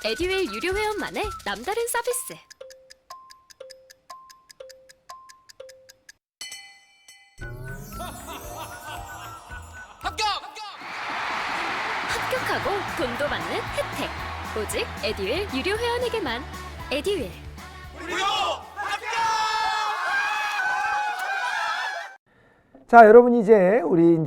에듀윌 유료 회원만의 남다른 서비스. 합격하고 돈도 받는 혜택. 오직 에듀윌 유료 회원에게만. 에듀윌. 자, 여러분 우리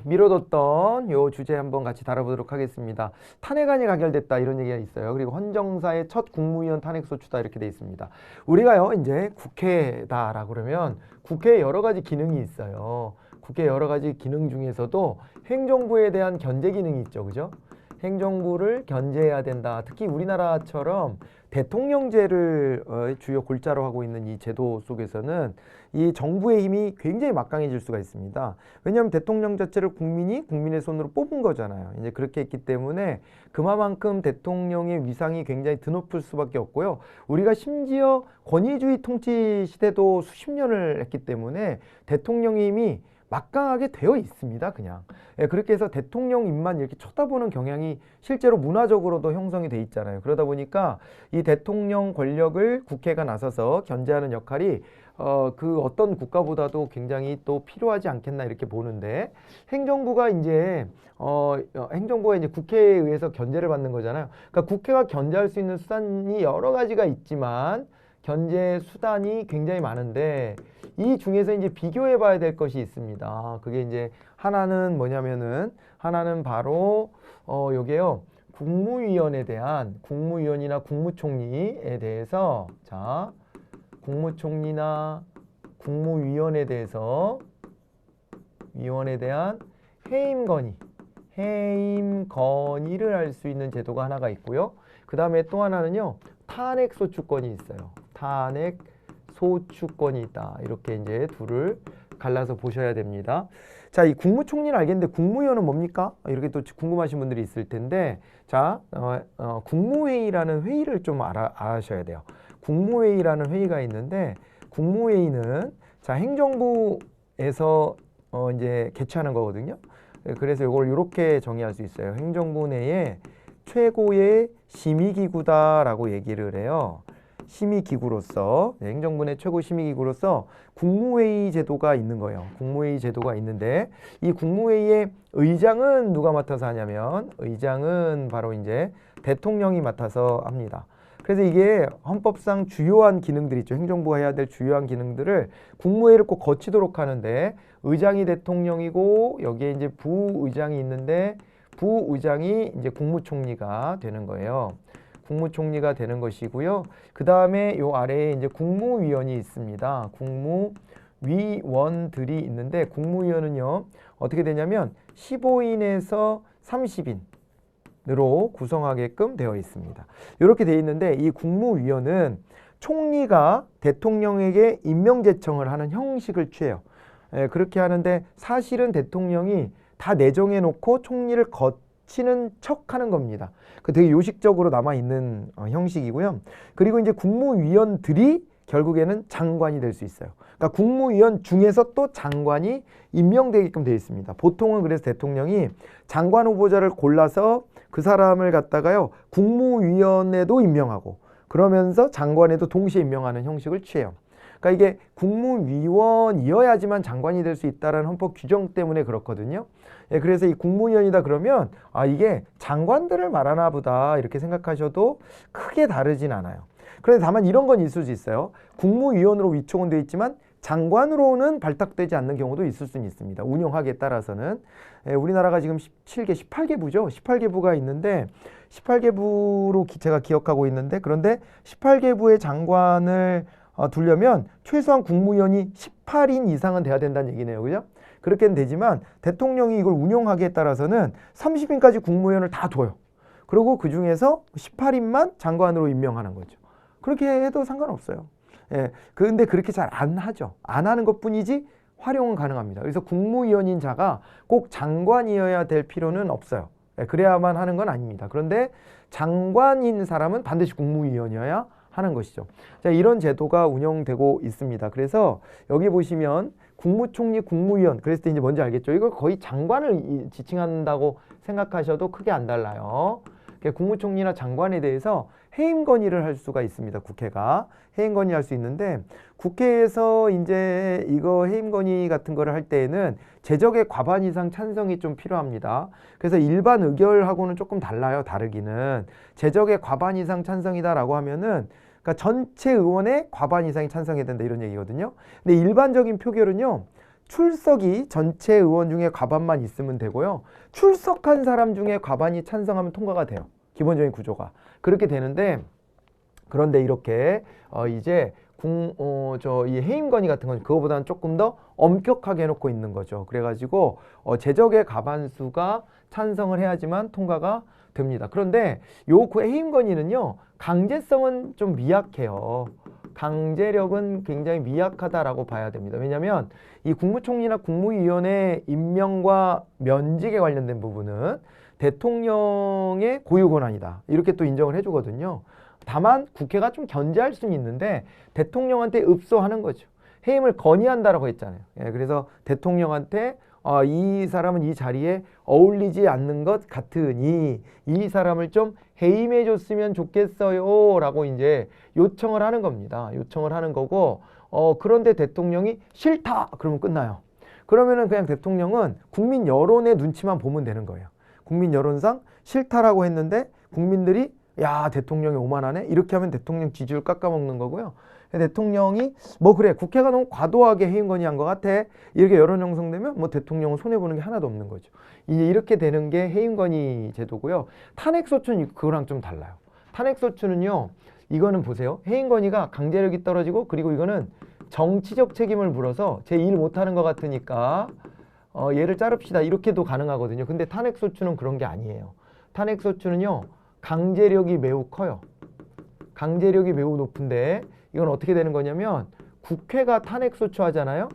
미뤄뒀던 요 주제 한번 같이 다뤄보도록 하겠습니다. 탄핵안이 가결됐다 이런 얘기가 있어요. 그리고 헌정사의 첫 국무위원 탄핵소추다 이렇게 돼 있습니다. 우리가요 이제 국회다라고 그러면 국회에 여러 가지 기능이 있어요. 국회 여러 가지 기능 중에서도 행정부에 대한 견제 기능이 있죠, 그죠? 행정부를 견제해야 된다. 특히 우리나라처럼 대통령제를 주요 골자로 하고 있는 이 제도 속에서는 이 정부의 힘이 굉장히 막강해질 수가 있습니다. 왜냐하면 대통령 자체를 국민의 손으로 뽑은 거잖아요. 이제 그렇게 했기 때문에 그만큼 대통령의 위상이 굉장히 드높을 수밖에 없고요. 우리가 심지어 권위주의 통치 시대도 수십 년을 했기 때문에 대통령의 힘이 막강하게 되어 있습니다. 그냥 그렇게 해서 대통령 입만 이렇게 쳐다보는 경향이 실제로 문화적으로도 형성이 돼 있잖아요. 그러다 보니까 이 대통령 권력을 국회가 나서서 견제하는 역할이 그 어떤 국가보다도 굉장히 또 필요하지 않겠나 이렇게 보는데, 행정부가 행정부가 국회에 의해서 견제를 받는 거잖아요. 그러니까 국회가 견제할 수 있는 수단이 여러 가지가 있지만 견제 수단이 굉장히 많은데, 이 중에서 비교해 봐야 될 것이 있습니다. 그게 하나는 뭐냐면은, 하나는 바로 요게요. 국무위원이나 국무총리에 대해서, 자, 국무총리나 국무위원에 대해서 위원에 대한 해임 건의를 할 수 있는 제도가 하나가 있고요. 그 다음에 또 하나는요, 탄핵소추권이 있어요. 탄핵소추권이 있다. 이렇게 둘을 갈라서 보셔야 됩니다. 자, 이 국무총리는 알겠는데 국무위원은 뭡니까? 이렇게 또 궁금하신 분들이 있을 텐데, 자, 국무회의라는 회의를 좀 아셔야 돼요. 국무회의라는 회의가 있는데, 국무회의는 자, 행정부에서 개최하는 거거든요. 그래서 이걸 이렇게 정의할 수 있어요. 행정부 내에 최고의 심의기구다라고 얘기를 해요. 심의기구로서, 행정부 내 최고 심의기구로서 국무회의 제도가 있는 거예요. 국무회의 제도가 있는데, 이 국무회의의 의장은 누가 맡아서 하냐면, 의장은 바로 대통령이 맡아서 합니다. 그래서 이게 헌법상 주요한 기능들이 있죠. 행정부가 해야 될 주요한 기능들을 국무회의를 꼭 거치도록 하는데, 의장이 대통령이고 여기에 부의장이 있는데, 부의장이 국무총리가 되는 거예요. 국무총리가 되는 것이고요. 그 다음에 요 아래에 국무위원이 있습니다. 국무위원들이 있는데, 국무위원은요 어떻게 되냐면 15인에서 30인으로 구성하게끔 되어 있습니다. 이렇게 되어 있는데, 이 국무위원은 총리가 대통령에게 임명제청을 하는 형식을 취해요. 그렇게 하는데, 사실은 대통령이 다 내정해 놓고 총리를 거치는 척 하는 겁니다. 그 되게 요식적으로 남아있는 형식이고요. 그리고 국무위원들이 결국에는 장관이 될 수 있어요. 그러니까 국무위원 중에서 또 장관이 임명되게끔 되어 있습니다. 보통은 그래서 대통령이 장관 후보자를 골라서 그 사람을 갖다가요 국무위원에도 임명하고, 그러면서 장관에도 동시에 임명하는 형식을 취해요. 그러니까 이게 국무위원이어야지만 장관이 될 수 있다는 헌법 규정 때문에 그렇거든요. 그래서 이 국무위원이다 그러면 이게 장관들을 말하나 보다 이렇게 생각하셔도 크게 다르진 않아요. 그런데 다만 이런 건 있을 수 있어요. 국무위원으로 위촉은 되어 있지만 장관으로는 발탁되지 않는 경우도 있을 수는 있습니다. 운영하기에 따라서는. 우리나라가 지금 17개, 18개부죠. 18개부가 있는데, 18개부로 제가 기억하고 있는데, 그런데 18개부의 장관을 두려면 최소한 국무위원이 18인 이상은 돼야 된다는 얘기네요. 그죠? 그렇게는 되지만 대통령이 이걸 운영하기에 따라서는 30인까지 국무위원을 다 둬요. 그리고 그 중에서 18인만 장관으로 임명하는 거죠. 그렇게 해도 상관없어요. 근데 그렇게 잘 안 하죠. 안 하는 것 뿐이지 활용은 가능합니다. 그래서 국무위원인 자가 꼭 장관이어야 될 필요는 없어요. 그래야만 하는 건 아닙니다. 그런데 장관인 사람은 반드시 국무위원이어야 하는 것이죠. 자, 이런 제도가 운영되고 있습니다. 그래서 여기 보시면 국무총리, 국무위원, 그랬을 때 뭔지 알겠죠? 이거 거의 장관을 지칭한다고 생각하셔도 크게 안 달라요. 국무총리나 장관에 대해서 해임 건의를 할 수가 있습니다. 국회가 해임 건의할 수 있는데 국회에서 이제 이거 해임 건의 같은 거를 할 때에는 제적의 과반 이상 찬성이 좀 필요합니다. 그래서 일반 의결하고는 조금 달라요. 다르기는 제적의 과반 이상 찬성이다라고 하면은 그러니까 전체 의원의 과반 이상이 찬성해야 된다 이런 얘기거든요. 근데 일반적인 표결은요. 출석이 전체 의원 중에 과반만 있으면 되고요. 출석한 사람 중에 과반이 찬성하면 통과가 돼요. 기본적인 구조가. 그렇게 되는데 그런데 이렇게 이제 이 해임 건의 같은 건 그거보다는 조금 더 엄격하게 해놓고 있는 거죠. 그래가지고 제적의 과반수가 찬성을 해야지만 통과가 됩니다. 그런데 요 해임 건의는요. 강제성은 좀 미약해요. 강제력은 굉장히 미약하다라고 봐야 됩니다. 왜냐하면 이 국무총리나 국무위원의 임명과 면직에 관련된 부분은 대통령의 고유 권한이다. 이렇게 또 인정을 해주거든요. 다만 국회가 좀 견제할 수는 있는데 대통령한테 읍소하는 거죠. 해임을 건의한다라고 했잖아요. 예, 그래서 대통령한테 이 사람은 이 자리에 어울리지 않는 것 같으니 이 사람을 좀 해임해 줬으면 좋겠어요 라고 이제 요청을 하는 겁니다. 요청을 하는 거고 그런데 대통령이 싫다 그러면 끝나요. 그러면은 그냥 대통령은 국민 여론의 눈치만 보면 되는 거예요. 국민 여론상 싫다라고 했는데 국민들이 야 대통령이 오만하네 이렇게 하면 대통령 지지율 깎아먹는 거고요. 대통령이 뭐 그래 국회가 너무 과도하게 해임 건의한 것 같아 이렇게 여론 형성되면 뭐 대통령은 손해보는 게 하나도 없는 거죠. 이제 이렇게 되는 게 해임 건의 제도고요. 탄핵소추는 그거랑 좀 달라요. 탄핵소추는요 이거는 보세요. 해임 건의가 강제력이 떨어지고 그리고 이거는 정치적 책임을 물어서 제 일 못하는 것 같으니까 얘를 자릅시다 이렇게도 가능하거든요. 근데 탄핵소추는 그런 게 아니에요. 탄핵소추는요 강제력이 매우 커요. 강제력이 매우 높은데 이건 어떻게 되는 거냐면 국회가 탄핵소추 하잖아요.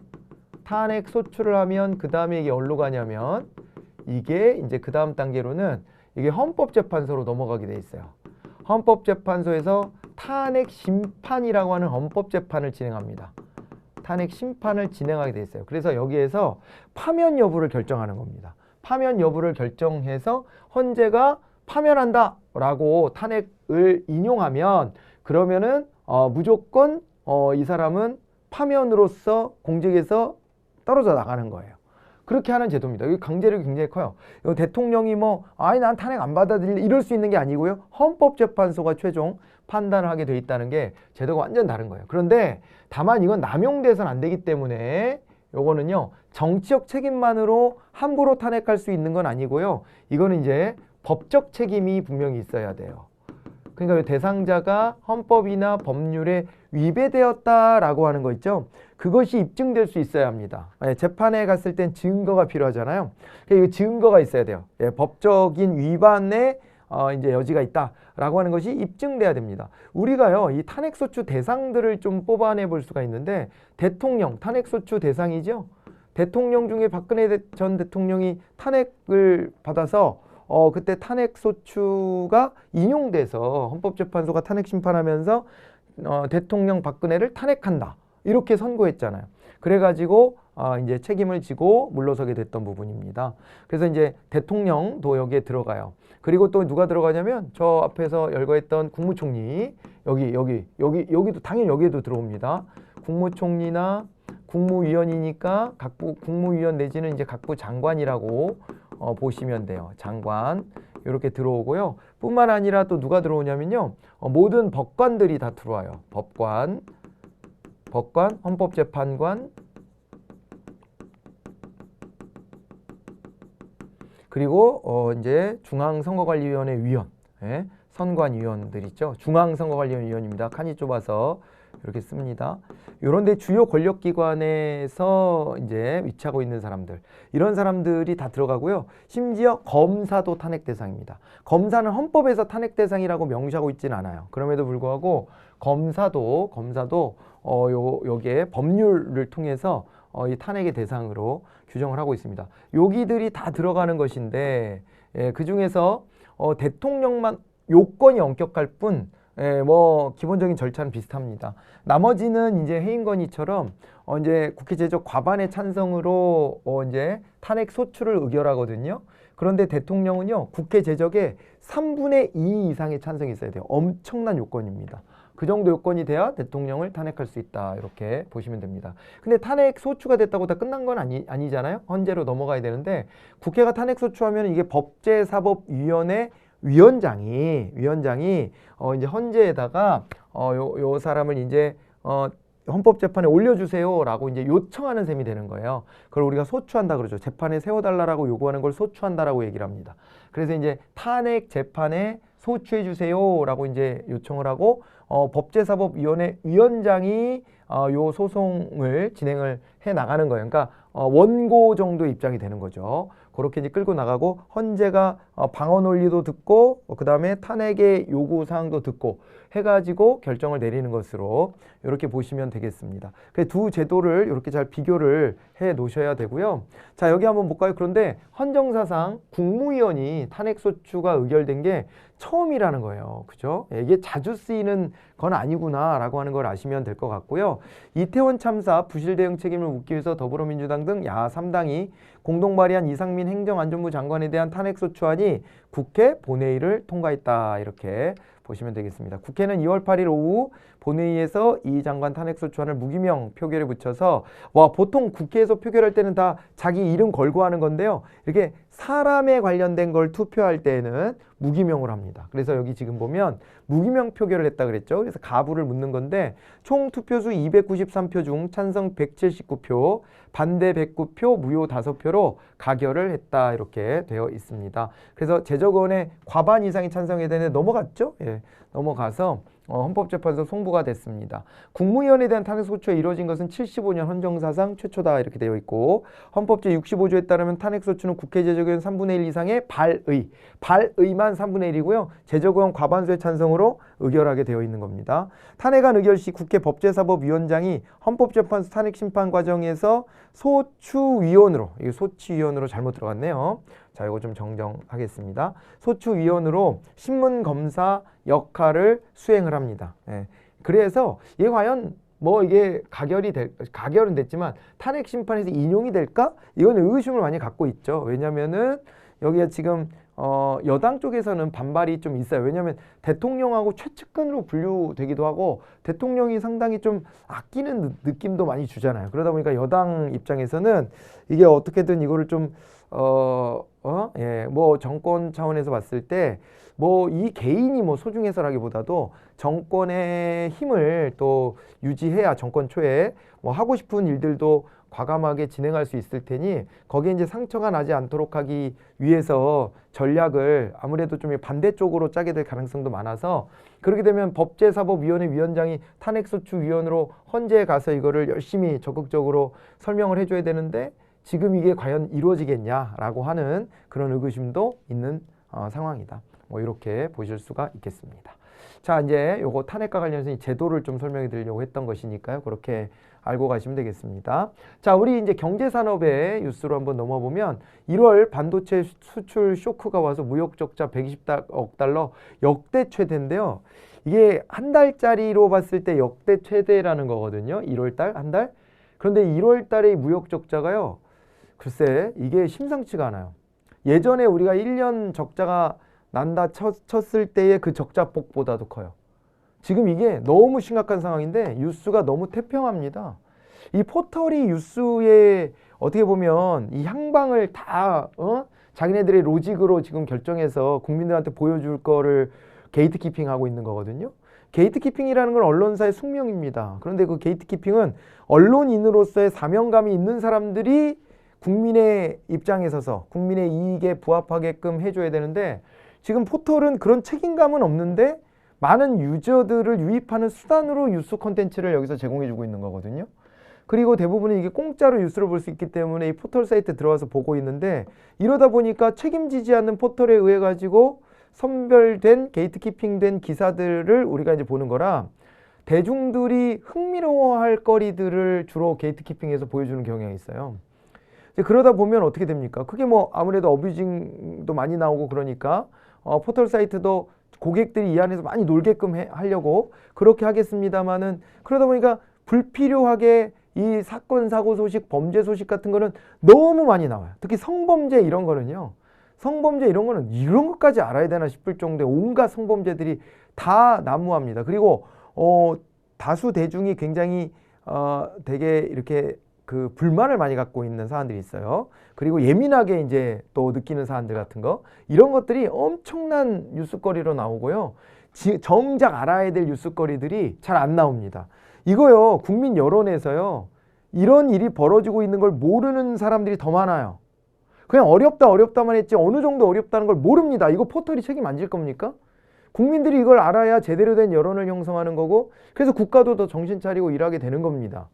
탄핵소추를 하면 그 다음에 이게 어디로 가냐면 이게 이제 그 다음 단계로는 이게 헌법재판소로 넘어가게 돼 있어요. 헌법재판소에서 탄핵심판이라고 하는 헌법재판을 진행합니다. 탄핵심판을 진행하게 돼 있어요. 그래서 여기에서 파면 여부를 결정하는 겁니다. 파면 여부를 결정해서 헌재가 파면한다 라고 탄핵을 인용하면 그러면은 무조건 이 사람은 파면으로서 공직에서 떨어져 나가는 거예요. 그렇게 하는 제도입니다. 이 강제력이 굉장히 커요. 대통령이 난 탄핵 안 받아들일래 이럴 수 있는 게 아니고요. 헌법재판소가 최종 판단을 하게 돼 있다는 게 제도가 완전 다른 거예요. 그런데 다만 이건 남용돼서는 안 되기 때문에 요거는요. 정치적 책임만으로 함부로 탄핵할 수 있는 건 아니고요. 이거는 이제 법적 책임이 분명히 있어야 돼요. 그러니까 대상자가 헌법이나 법률에 위배되었다라고 하는 거 있죠. 그것이 입증될 수 있어야 합니다. 재판에 갔을 땐 증거가 필요하잖아요. 그러니까 증거가 있어야 돼요. 법적인 위반에 이제 여지가 있다라고 하는 것이 입증돼야 됩니다. 우리가요, 이 탄핵소추 대상들을 좀 뽑아내 볼 수가 있는데 대통령 탄핵소추 대상이죠. 대통령 중에 박근혜 전 대통령이 탄핵을 받아서 그때 탄핵소추가 인용돼서 헌법재판소가 탄핵 심판하면서 대통령 박근혜를 탄핵한다. 이렇게 선고했잖아요. 그래가지고 이제 책임을 지고 물러서게 됐던 부분입니다. 그래서 이제 대통령도 여기에 들어가요. 그리고 또 누가 들어가냐면 저 앞에서 열거했던 국무총리 여기도 당연히 여기에도 들어옵니다. 국무총리나 국무위원이니까 각부 국무위원 내지는 이제 각부 장관이라고 보시면 돼요. 장관 이렇게 들어오고요. 뿐만 아니라 또 누가 들어오냐면요. 모든 법관들이 다 들어와요. 법관, 헌법재판관, 그리고 이제 중앙선거관리위원회 위원, 선관위원들 있죠. 중앙선거관리위원 위원입니다. 칸이 좁아서 이렇게 씁니다. 이런 데 주요 권력기관에서 이제 위치하고 있는 사람들, 이런 사람들이 다 들어가고요. 심지어 검사도 탄핵 대상입니다. 검사는 헌법에서 탄핵 대상이라고 명시하고 있지는 않아요. 그럼에도 불구하고 검사도 여기에 법률을 통해서 이 탄핵의 대상으로 규정을 하고 있습니다. 여기들이 다 들어가는 것인데 그 중에서 대통령만 요건이 엄격할 뿐 기본적인 절차는 비슷합니다. 나머지는 이제 해임 건의처럼 이제 국회 제적 과반의 찬성으로 이제 탄핵 소추를 의결하거든요. 그런데 대통령은요, 국회 제적의 3분의 2 이상의 찬성이 있어야 돼요. 엄청난 요건입니다. 그 정도 요건이 돼야 대통령을 탄핵할 수 있다. 이렇게 보시면 됩니다. 근데 탄핵 소추가 됐다고 다 끝난 건 아니잖아요. 헌재로 넘어가야 되는데 국회가 탄핵 소추하면 이게 법제사법위원회 위원장이 이제 헌재에다가 요 사람을 이제 헌법재판에 올려주세요라고 이제 요청하는 셈이 되는 거예요. 그걸 우리가 소추한다 그러죠. 재판에 세워달라고 요구하는 걸 소추한다라고 얘기를 합니다. 그래서 이제 탄핵 재판에 소추해 주세요라고 이제 요청을 하고 법제사법위원회 위원장이 요 소송을 진행을 해 나가는 거예요. 그러니까 원고 정도 입장이 되는 거죠. 그렇게 이제 끌고 나가고 헌재가 방어 논리도 듣고 그 다음에 탄핵의 요구 사항도 듣고 해가지고 결정을 내리는 것으로 이렇게 보시면 되겠습니다. 두 제도를 이렇게 잘 비교를 해 놓으셔야 되고요. 자, 여기 한번 볼까요? 그런데 헌정사상 국무위원이 탄핵소추가 의결된 게 처음이라는 거예요. 그죠? 이게 자주 쓰이는 건 아니구나라고 하는 걸 아시면 될 것 같고요. 이태원 참사 부실 대응 책임을 묻기 위해서 더불어민주당 등 야 3당이 공동 발의한 이상민 행정안전부 장관에 대한 탄핵소추안이 국회 본회의를 통과했다. 이렇게 보시면 되겠습니다. 국회는 2월 8일 오후 본회의에서 이 장관 탄핵소추안을 무기명 표결에 붙여서 보통 국회에서 표결할 때는 다 자기 이름 걸고 하는 건데요. 이렇게 사람에 관련된 걸 투표할 때는 무기명으로 합니다. 그래서 여기 지금 보면 무기명 표결을 했다 그랬죠. 그래서 가부를 묻는 건데 총 투표수 293표 중 찬성 179표, 반대 109표, 무효 5표로 가결을 했다. 이렇게 되어 있습니다. 그래서 제적원의 과반 이상이 찬성해야 되는데 넘어갔죠. 예, 넘어가서 헌법재판소 송부가 됐습니다. 국무위원에 대한 탄핵소추가 이루어진 것은 75년 헌정사상 최초다. 이렇게 되어 있고 헌법 제65조에 따르면 탄핵소추는 국회 제적의원 3분의 1 이상의 발의만 3분의 1이고요. 제적의원 과반수의 찬성으로 의결하게 되어 있는 겁니다. 탄핵안 의결 시 국회 법제사법위원장이 헌법재판소 탄핵심판 과정에서 소추위원으로, 이게 소추위원으로 잘못 들어갔네요. 자, 이거 좀 정정하겠습니다. 소추위원으로 신문검사 역할을 수행을 합니다. 예. 그래서 이게 과연 이게 가결은 됐지만 탄핵 심판에서 인용이 될까? 이건 의구심을 많이 갖고 있죠. 왜냐면은 여기가 지금 여당 쪽에서는 반발이 좀 있어요. 왜냐하면 대통령하고 최측근으로 분류되기도 하고 대통령이 상당히 좀 아끼는 느낌도 많이 주잖아요. 그러다 보니까 여당 입장에서는 이게 어떻게든 이거를 좀 정권 차원에서 봤을 때 이 개인이 소중해서라기보다도 정권의 힘을 또 유지해야 정권 초에 하고 싶은 일들도 과감하게 진행할 수 있을 테니 거기에 이제 상처가 나지 않도록 하기 위해서 전략을 아무래도 좀 반대쪽으로 짜게 될 가능성도 많아서 그렇게 되면 법제사법위원회 위원장이 탄핵소추위원으로 헌재에 가서 이거를 열심히 적극적으로 설명을 해줘야 되는데 지금 이게 과연 이루어지겠냐라고 하는 그런 의구심도 있는 상황이다. 이렇게 보실 수가 있겠습니다. 자, 이제 요거 탄핵과 관련해서 이 제도를 좀 설명해 드리려고 했던 것이니까요. 그렇게 알고 가시면 되겠습니다. 자, 우리 이제 경제산업의 뉴스로 한번 넘어보면 1월 반도체 수출 쇼크가 와서 무역 적자 120억 달러 역대 최대인데요. 이게 한 달짜리로 봤을 때 역대 최대라는 거거든요. 1월 달, 한 달. 그런데 1월 달의 무역 적자가요. 글쎄, 이게 심상치가 않아요. 예전에 우리가 1년 적자가 난다 쳤을 때의 그 적자폭보다도 커요. 지금 이게 너무 심각한 상황인데 뉴스가 너무 태평합니다. 이 포털이 뉴스에 어떻게 보면 이 향방을 다 자기네들의 로직으로 지금 결정해서 국민들한테 보여줄 거를 게이트키핑하고 있는 거거든요. 게이트키핑이라는 건 언론사의 숙명입니다. 그런데 그 게이트키핑은 언론인으로서의 사명감이 있는 사람들이 국민의 입장에 서서 국민의 이익에 부합하게끔 해줘야 되는데 지금 포털은 그런 책임감은 없는데 많은 유저들을 유입하는 수단으로 뉴스 콘텐츠를 여기서 제공해주고 있는 거거든요. 그리고 대부분은 이게 공짜로 뉴스를 볼 수 있기 때문에 이 포털 사이트에 들어와서 보고 있는데 이러다 보니까 책임지지 않는 포털에 의해 가지고 선별된 게이트키핑된 기사들을 우리가 이제 보는 거라 대중들이 흥미로워할 거리들을 주로 게이트키핑해서 보여주는 경향이 있어요. 이제 그러다 보면 어떻게 됩니까? 그게 아무래도 어뷰징도 많이 나오고 그러니까 포털 사이트도 고객들이 이 안에서 많이 놀게끔 하려고 그렇게 하겠습니다만은 그러다 보니까 불필요하게 이 사건, 사고 소식, 범죄 소식 같은 거는 너무 많이 나와요. 특히 성범죄 이런 거는요. 성범죄 이런 거는 이런 것까지 알아야 되나 싶을 정도의 온갖 성범죄들이 다 난무합니다. 그리고 다수 대중이 굉장히 되게 이렇게 그 불만을 많이 갖고 있는 사안들이 있어요. 그리고 예민하게 이제 또 느끼는 사안들 같은 거 이런 것들이 엄청난 뉴스거리로 나오고요. 정작 알아야 될 뉴스거리들이 잘 안 나옵니다. 이거요, 국민 여론에서요, 이런 일이 벌어지고 있는 걸 모르는 사람들이 더 많아요. 그냥 어렵다만 했지 어느 정도 어렵다는 걸 모릅니다. 이거 포털이 책임 안 질 겁니까? 국민들이 이걸 알아야 제대로 된 여론을 형성하는 거고, 그래서 국가도 더 정신 차리고 일하게 되는 겁니다.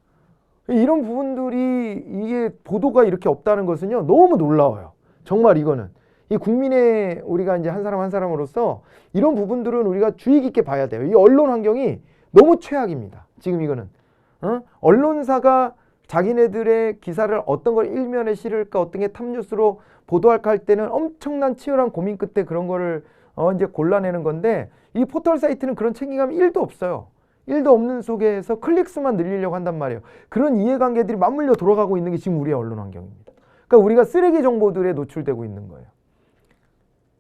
이런 부분들이 이게 보도가 이렇게 없다는 것은요, 너무 놀라워요. 정말 이거는. 이 국민의 우리가 이제 한 사람 한 사람으로서 이런 부분들은 우리가 주의 깊게 봐야 돼요. 이 언론 환경이 너무 최악입니다. 지금 이거는. 언론사가 자기네들의 기사를 어떤 걸 일면에 실을까, 어떤 게 탑뉴스로 보도할까 할 때는 엄청난 치열한 고민 끝에 그런 거를 이제 골라내는 건데, 이 포털 사이트는 그런 책임감이 1도 없어요. 1도 없는 속에서 클릭수만 늘리려고 한단 말이에요. 그런 이해관계들이 맞물려 돌아가고 있는 게 지금 우리의 언론 환경입니다. 그러니까 우리가 쓰레기 정보들에 노출되고 있는 거예요.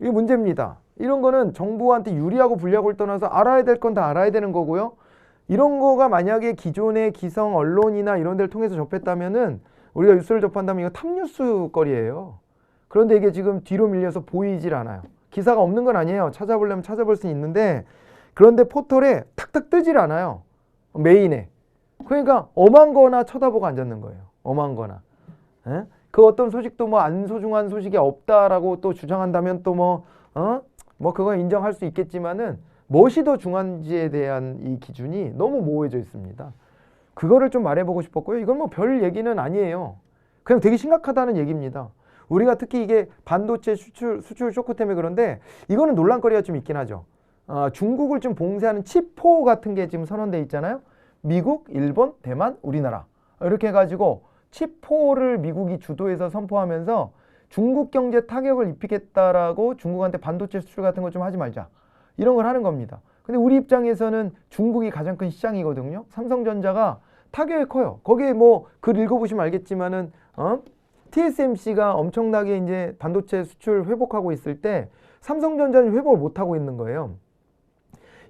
이게 문제입니다. 이런 거는 정부한테 유리하고 불리하고를 떠나서 알아야 될 건 다 알아야 되는 거고요. 이런 거가 만약에 기존의 기성 언론이나 이런 데를 통해서 접했다면은, 우리가 뉴스를 접한다면 이거 탑뉴스 거리예요. 그런데 이게 지금 뒤로 밀려서 보이질 않아요. 기사가 없는 건 아니에요. 찾아보려면 찾아볼 수는 있는데, 그런데 포털에 탁탁 뜨질 않아요. 메인에. 그러니까 엄한 거나 쳐다보고 앉았는 거예요. 엄한 거나. 에? 그 어떤 소식도 뭐 안 소중한 소식이 없다라고 또 주장한다면 또 뭐 그건 인정할 수 있겠지만은, 무엇이 더 중요한지에 대한 이 기준이 너무 모호해져 있습니다. 그거를 좀 말해보고 싶었고요. 이건 뭐 별 얘기는 아니에요. 그냥 되게 심각하다는 얘기입니다. 우리가 특히 이게 반도체 수출 쇼크 때문에 그런데, 이거는 논란거리가 좀 있긴 하죠. 중국을 좀 봉쇄하는 칩포 같은 게 지금 선언돼 있잖아요. 미국, 일본, 대만, 우리나라 이렇게 해가지고 칩포를 미국이 주도해서 선포하면서 중국 경제 타격을 입히겠다라고 중국한테 반도체 수출 같은 거 좀 하지 말자, 이런 걸 하는 겁니다. 근데 우리 입장에서는 중국이 가장 큰 시장이거든요. 삼성전자가 타격이 커요. 거기에 뭐 글 읽어보시면 알겠지만은 TSMC가 엄청나게 이제 반도체 수출 회복하고 있을 때 삼성전자는 회복을 못하고 있는 거예요.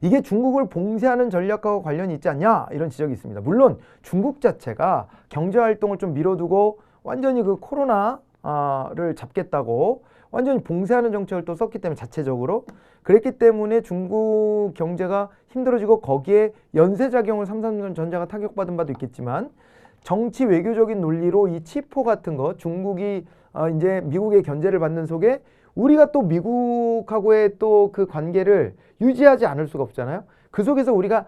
이게 중국을 봉쇄하는 전략과 관련이 있지 않냐, 이런 지적이 있습니다. 물론 중국 자체가 경제활동을 좀 미뤄두고 완전히 그 코로나를 잡겠다고 완전히 봉쇄하는 정책을 또 썼기 때문에, 자체적으로 그랬기 때문에 중국 경제가 힘들어지고, 거기에 연쇄작용을 삼성전자가 타격받은 바도 있겠지만, 정치 외교적인 논리로 이 치포 같은 거, 중국이 이제 미국의 견제를 받는 속에 우리가 또 미국하고의 또 그 관계를 유지하지 않을 수가 없잖아요. 그 속에서 우리가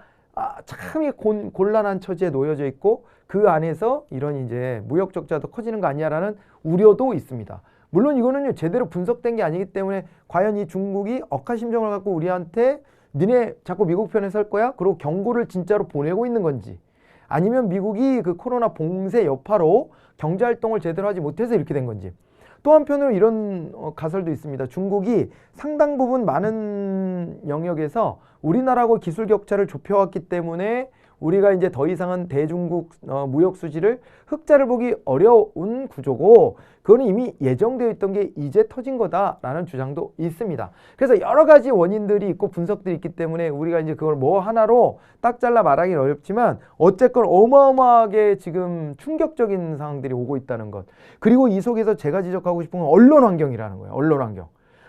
참 곤란한 처지에 놓여져 있고, 그 안에서 이런 이제 무역 적자도 커지는 거 아니냐라는 우려도 있습니다. 물론 이거는요, 제대로 분석된 게 아니기 때문에 과연 이 중국이 억하심정을 갖고 우리한테 니네 자꾸 미국 편에 설 거야? 그리고 경고를 진짜로 보내고 있는 건지, 아니면 미국이 그 코로나 봉쇄 여파로 경제활동을 제대로 하지 못해서 이렇게 된 건지. 또 한편으로 이런 가설도 있습니다. 중국이 상당 부분 많은 영역에서 우리나라하고 기술 격차를 좁혀왔기 때문에 우리가 이제 더 이상은 대중국 무역 수지를 흑자를 보기 어려운 구조고, 그거는 이미 예정되어 있던 게 이제 터진 거다라는 주장도 있습니다. 그래서 여러 가지 원인들이 있고 분석들이 있기 때문에 우리가 이제 그걸 뭐 하나로 딱 잘라 말하기는 어렵지만, 어쨌건 어마어마하게 지금 충격적인 상황들이 오고 있다는 것. 그리고 이 속에서 제가 지적하고 싶은 건 언론 환경이라는 거예요. 언론 환경.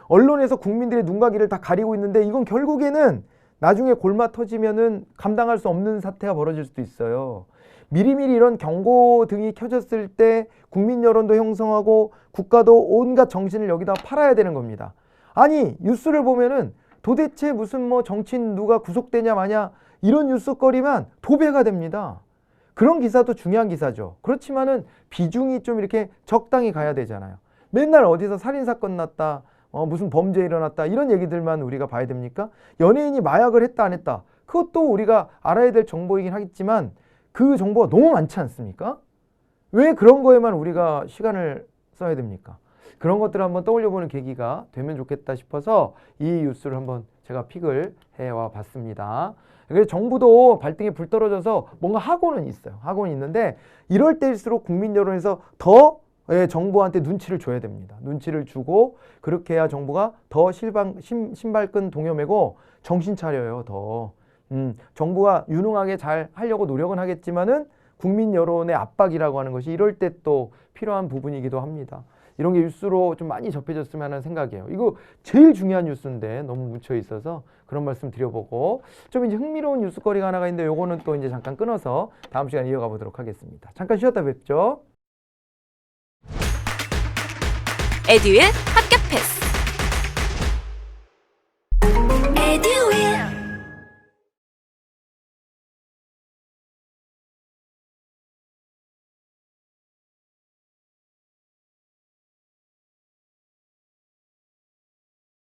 언론에서 국민들의 눈과 귀를 다 가리고 있는데, 이건 결국에는 나중에 골마 터지면은 감당할 수 없는 사태가 벌어질 수도 있어요. 미리미리 이런 경고 등이 켜졌을 때 국민 여론도 형성하고 국가도 온갖 정신을 여기다 팔아야 되는 겁니다. 아니, 뉴스를 보면은 도대체 무슨 뭐 정치인 누가 구속되냐 마냐 이런 뉴스거리만 도배가 됩니다. 그런 기사도 중요한 기사죠. 그렇지만은 비중이 좀 이렇게 적당히 가야 되잖아요. 맨날 어디서 살인사건 났다, 무슨 범죄 일어났다, 이런 얘기들만 우리가 봐야 됩니까? 연예인이 마약을 했다 안 했다, 그것도 우리가 알아야 될 정보이긴 하겠지만 그 정보가 너무 많지 않습니까? 왜 그런 거에만 우리가 시간을 써야 됩니까? 그런 것들을 한번 떠올려보는 계기가 되면 좋겠다 싶어서 이 뉴스를 한번 제가 픽을 해와 봤습니다. 그래서 정부도 발등에 불 떨어져서 뭔가 하고는 있어요. 하고는 있는데, 이럴 때일수록 국민 여론에서 더 예, 정부한테 눈치를 줘야 됩니다. 눈치를 주고 그렇게 해야 정부가 더 신발끈 동여매고 정신 차려요. 더. 정부가 유능하게 잘 하려고 노력은 하겠지만은 국민 여론의 압박이라고 하는 것이 이럴 때 또 필요한 부분이기도 합니다. 이런 게 뉴스로 좀 많이 접해졌으면 하는 생각이에요. 이거 제일 중요한 뉴스인데 너무 묻혀 있어서 그런 말씀 드려보고 좀 이제 흥미로운 뉴스거리가 하나가 있는데 요거는 또 이제 잠깐 끊어서 다음 시간에 이어가 보도록 하겠습니다. 잠깐 쉬었다 뵙죠. 에듀윌 합격 패스.